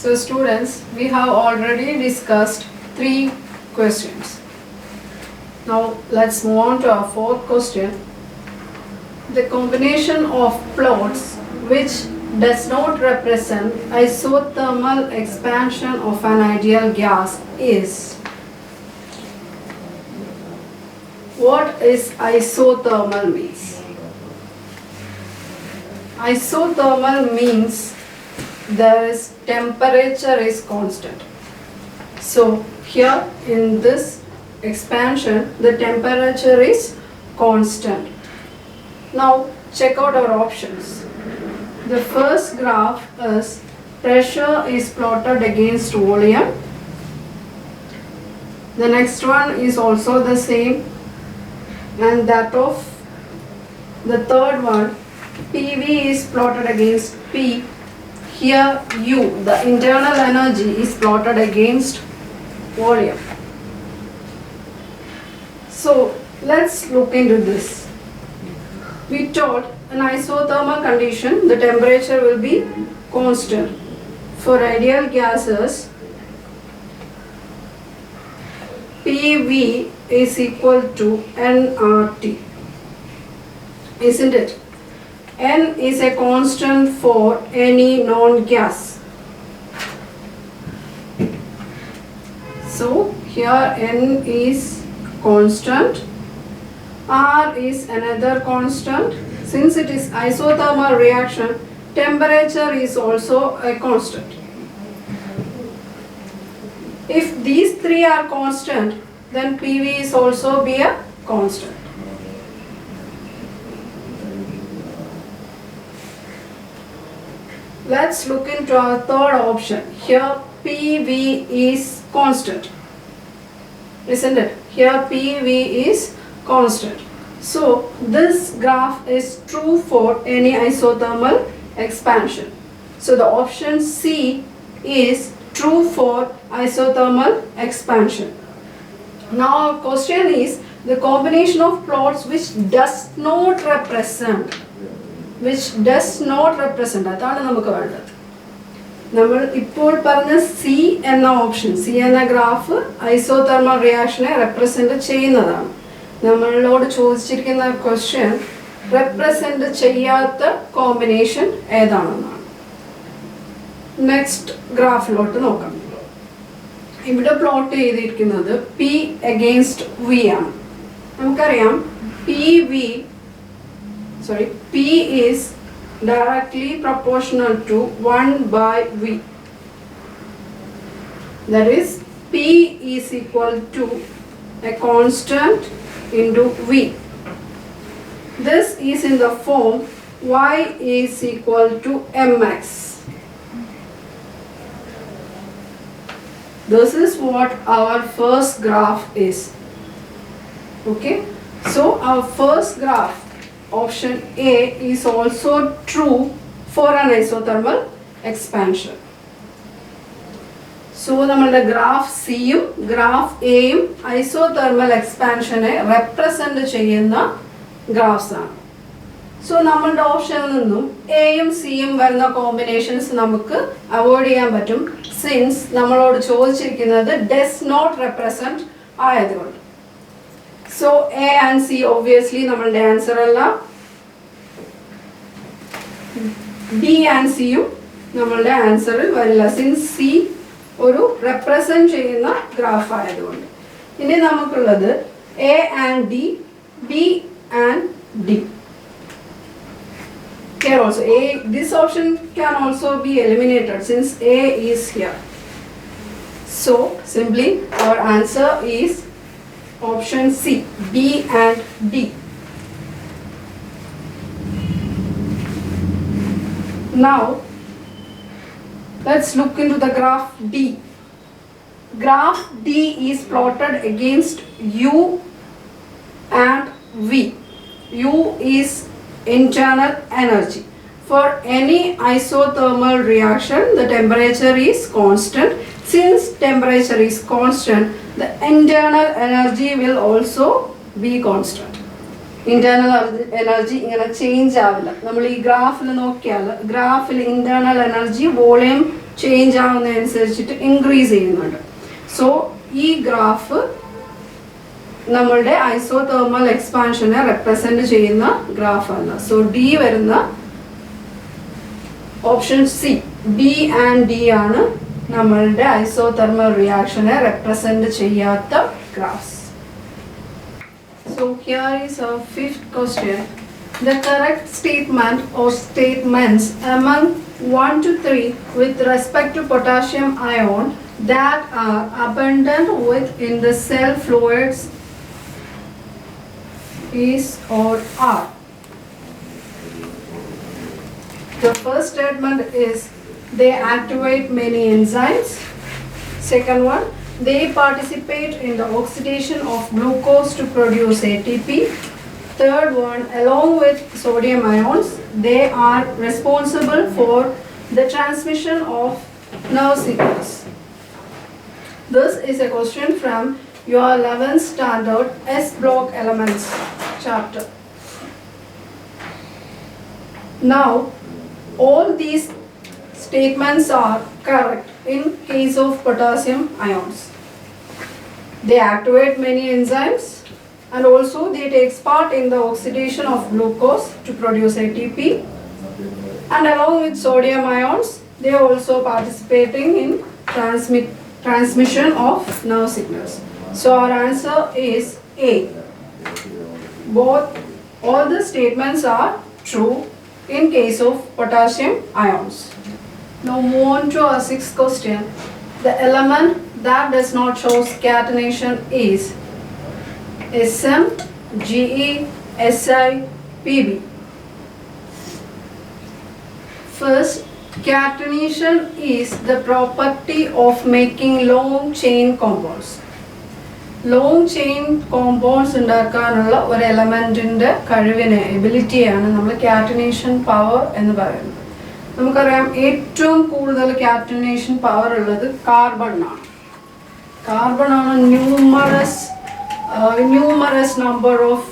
So students, we have already discussed 3 questions. Now let's move on to our 4th question. The combination of plots which does not represent isothermal expansion of an ideal gas is. What is isothermal means? Isothermal means there is temperature is constant. So here in this expansion the temperature is constant. Now check out our options. The first graph is pressure is plotted against volume. The next one is also the same, and that of the third one, PV is plotted against P. Here U, the internal energy, is plotted against volume. So let's look into this. We told in isothermal condition the temperature will be constant. For ideal gases, PV is equal to nRT, isn't it? N is a constant for any non-gas. So here N is constant, R is another constant. Since it is isothermal reaction, temperature is also a constant. If these 3 are constant, then PV is also be a constant. Let's look into our third option. Here PV is constant, isn't it? Here PV is constant. So this graph is true for any isothermal expansion. So the option C is true for isothermal expansion. Now our question is the combination of plots which does not represent. അതാണ് നമുക്ക് വേണ്ടത്. നമ്മൾ ഇപ്പോൾ പറഞ്ഞ C എന്ന option, C എന്ന graph isothermal റിയാക്ഷനെ represent ചെയ്യുന്നതാണ്. നമ്മളോട് ചോദിച്ചിരിക്കുന്ന ക്വസ്റ്റ്യൻ റെപ്രസെന്റ് ചെയ്യാത്ത കോമ്പിനേഷൻ ഏതാണെന്നാണ്. നെക്സ്റ്റ് ഗ്രാഫിലോട്ട് നോക്കാം. ഇവിടെ പ്ലോട്ട് ചെയ്തിരിക്കുന്നത് പി അഗെയിൻസ്റ്റ് വി ആണ്. നമുക്കറിയാം P is directly proportional to 1 by V. That is, P is equal to a constant into V. This is in the form Y is equal to mx. This is what our first graph is. Okay, so our first graph, option A, is also true for an isothermal expansion. So നമ്മളുടെ graph സിയും graph എയും isothermal എക്സ്പാൻഷനെ represent ചെയ്യുന്ന graphs ആണ്. So നമ്മളുടെ ഓപ്ഷനിൽ നിന്നും എയും സിയും വരുന്ന കോമ്പിനേഷൻസ് നമുക്ക് അവോയ്ഡ് ചെയ്യാൻ പറ്റും, സിൻസ് നമ്മളോട് ചോദിച്ചിരിക്കുന്നത് ഡസ് നോട്ട് റെപ്രസെന്റ് ആയതുകൊണ്ട്. So A and C obviously നമ്മളുടെ ആൻസർ അല്ല. B and C യും നമ്മളുടെ ആൻസറിൽ വരില്ല, സിൻസ് C ഒരു റെപ്രസെന്റ് ചെയ്യുന്ന ഗ്രാഫ് ആയതുകൊണ്ട്. ഇനി നമുക്കുള്ളത് A and D, B and D. Here also this option can also be eliminated since A is here. So simply our answer is option C, B and D. Now let's look into the graph D. Graph D is plotted against U and V. U is internal energy. For any isothermal reaction, the temperature is constant. Since temperature is constant, the internal energy will also be constant. Internal energy ഇങ്ങനെ change ആവില്ല. നമ്മൾ ഈ ഗ്രാഫിൽ നോക്കിയാൽ ഗ്രാഫിൽ internal energy volume change ആവുന്നതനുസരിച്ചിട്ട് increase ചെയ്യുന്നുണ്ട്. So ഈ ഗ്രാഫ് നമ്മളുടെ ഐസോതെർമൽ എക്സ്പാൻഷനെ റെപ്രസെന്റ് ചെയ്യുന്ന ഗ്രാഫാണ്. സോ ഡി വരുന്ന option C, B and D ആണ് നമ്മളുടെ ഐസോതെർമൽ റിയാക്ഷനെ റെപ്രസെന്റ് ചെയ്യാത്ത ഗ്രാഫ്സ്. So here is our fifth question. The correct statement or statements among 1 to 3 with respect to potassium ion that are abundant in the cell fluids is or are. The first statement is they activate many enzymes. Second one, they participate in the oxidation of glucose to produce ATP. Third one, along with sodium ions, they are responsible for the transmission of nerve signals. This is a question from your 11th standard S block elements chapter. Now, all these statements are correct in case of potassium ions. They activate many enzymes and also they take part in the oxidation of glucose to produce ATP, and along with sodium ions they are also participating in transmission of nerve signals. So our answer is A. All the statements are true in case of potassium ions. Now move on to our sixth question. The element that does not show catenation is Sm, Ge, Si, Pb. First, catenation is the property of making long chain compounds. Long chain compounds ഉണ്ടാക്കാനുള്ള ഒരു എലമെന്റിന്റെ കഴിവിനെ, എബിലിറ്റിയാണ് നമ്മൾ catenation power എന്ന് പറയുന്നത്. നമുക്കറിയാം ഏറ്റവും കൂടുതൽ catenation power ഉള്ളത് കാർബണിനാണ്. കാർബണാണ് numerous number of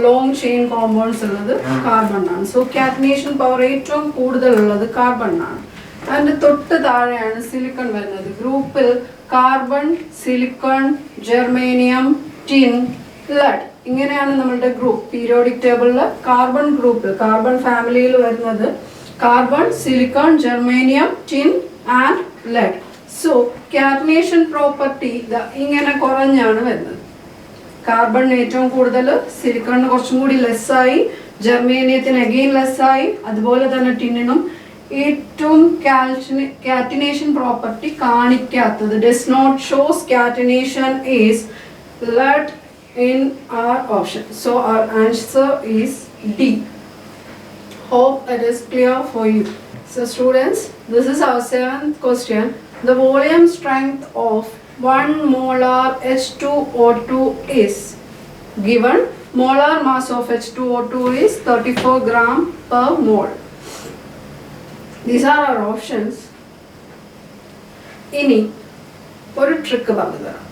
long chain compounds ഉള്ളത് കാർബണിനാണ്. സോ കാറ്റനേഷൻ പവർ ഏറ്റവും കൂടുതലുള്ളത് കാർബണിനാണ്. അതിൻ്റെ തൊട്ട് താഴെയാണ് സിലിക്കൺ വരുന്നത്. ഗ്രൂപ്പിൽ carbon, silicon, germanium, tin, lead ഇങ്ങനെയാണ് നമ്മളുടെ ഗ്രൂപ്പ്. പീരിയോഡിക് ടേബിളിൽ കാർബൺ ഗ്രൂപ്പിൽ, കാർബൺ ഫാമിലിയിൽ വരുന്നത് carbon, silicon, germanium, tin and lead. So catenation property ഇങ്ങനെ കുറഞ്ഞാണ് വരുന്നത്. കാർബണിന് ഏറ്റവും കൂടുതൽ, സിലിക്കണിന് കുറച്ചും കൂടി ലെസ്സായി, ജെർമേനിയത്തിന് അഗെയിൻ ലെസ്സായി, അതുപോലെ തന്നെ ടിന്നിനും ഏറ്റവും കാറ്റിനേഷൻ പ്രോപ്പർട്ടി കാണിക്കാത്തത്, does not shows catenation is lead in our option. So our answer is D. Hope it is clear for you. So students, this is our 7th question. The volume strength of 1 molar H2O2 is given. Molar mass of H2O2 is 34 gram per mole. These are our options. ഇനി ഒരു trick പറഞ്ഞു തരാം.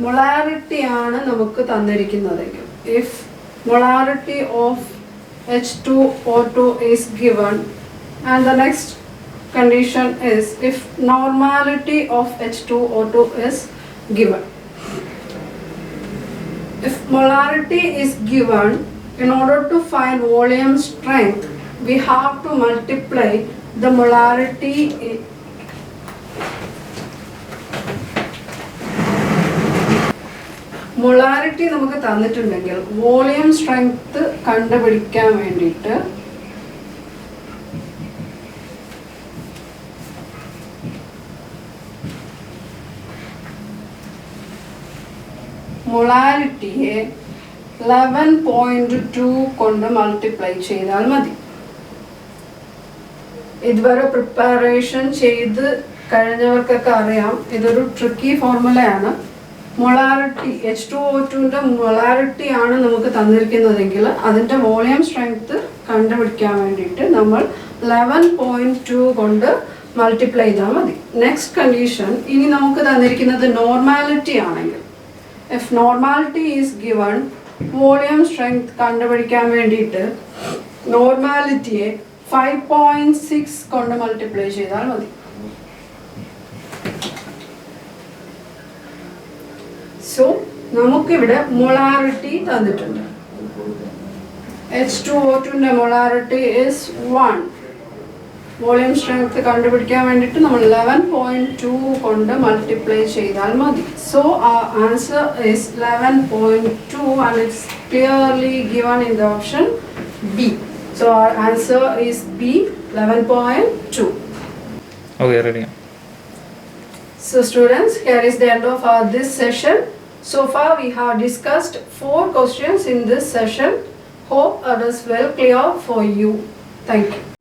molarity ആണ് നമുക്ക് തന്നിരിക്കുന്നതെങ്കിൽ, if molarity of H2O2 is given and the next condition is if normality of H2O2 is given. If molarity is given, in order to find volume strength we have to multiply the molarity molarity നമുക്ക് തന്നിട്ടുണ്ടെങ്കിൽ volume strength കണ്ടുപിടിക്കാൻ വേണ്ടിയിട്ട് മൊളാരിറ്റിയെ 11.2 കൊണ്ട് multiply ചെയ്താൽ മതി. ഇതുവരെ preparation ചെയ്ത് കഴിഞ്ഞവർക്കൊക്കെ അറിയാം, ഇതൊരു ട്രിക്കി ഫോർമുലയാണ്. മൊളാരിറ്റി H2O2ൻ്റെ മൊളാരിറ്റി ആണ് നമുക്ക് തന്നിരിക്കുന്നതെങ്കിൽ അതിൻ്റെ വോളിയം സ്ട്രെങ്ത് കണ്ടുപിടിക്കാൻ വേണ്ടിയിട്ട് നമ്മൾ 11.2 കൊണ്ട് മൾട്ടിപ്ലൈ ചെയ്താൽ മതി. നെക്സ്റ്റ് കണ്ടീഷൻ, ഇനി നമുക്ക് തന്നിരിക്കുന്നത് നോർമാലിറ്റി ആണെങ്കിൽ, if normality is given, volume strength കണ്ടുപിടിക്കാൻ വേണ്ടിയിട്ട് നോർമാലിറ്റിയെ 5.6 കൊണ്ട് മൾട്ടിപ്ലൈ ചെയ്താൽ മതി. സോ നമുക്കിവിടെ മൊളാരിറ്റി തന്നിട്ടുണ്ട്. H2O2ന്റെ മൊളാരിറ്റി is 1. വോളിയം സ്ട്രെങ്ത് കണ്ടുപിടിക്കാൻ വേണ്ടിയിട്ട് നമ്മൾ 11.2 കൊണ്ട് മൾട്ടിപ്ലൈ ചെയ്താൽ മതി. So answer is 11.2 and it's clearly given in the option B. So our answer is B, 11.2. Okay, ready. So students, here is the end of this session. So far we have discussed 4 questions in this session. Hope it is well clear for you. Thank you.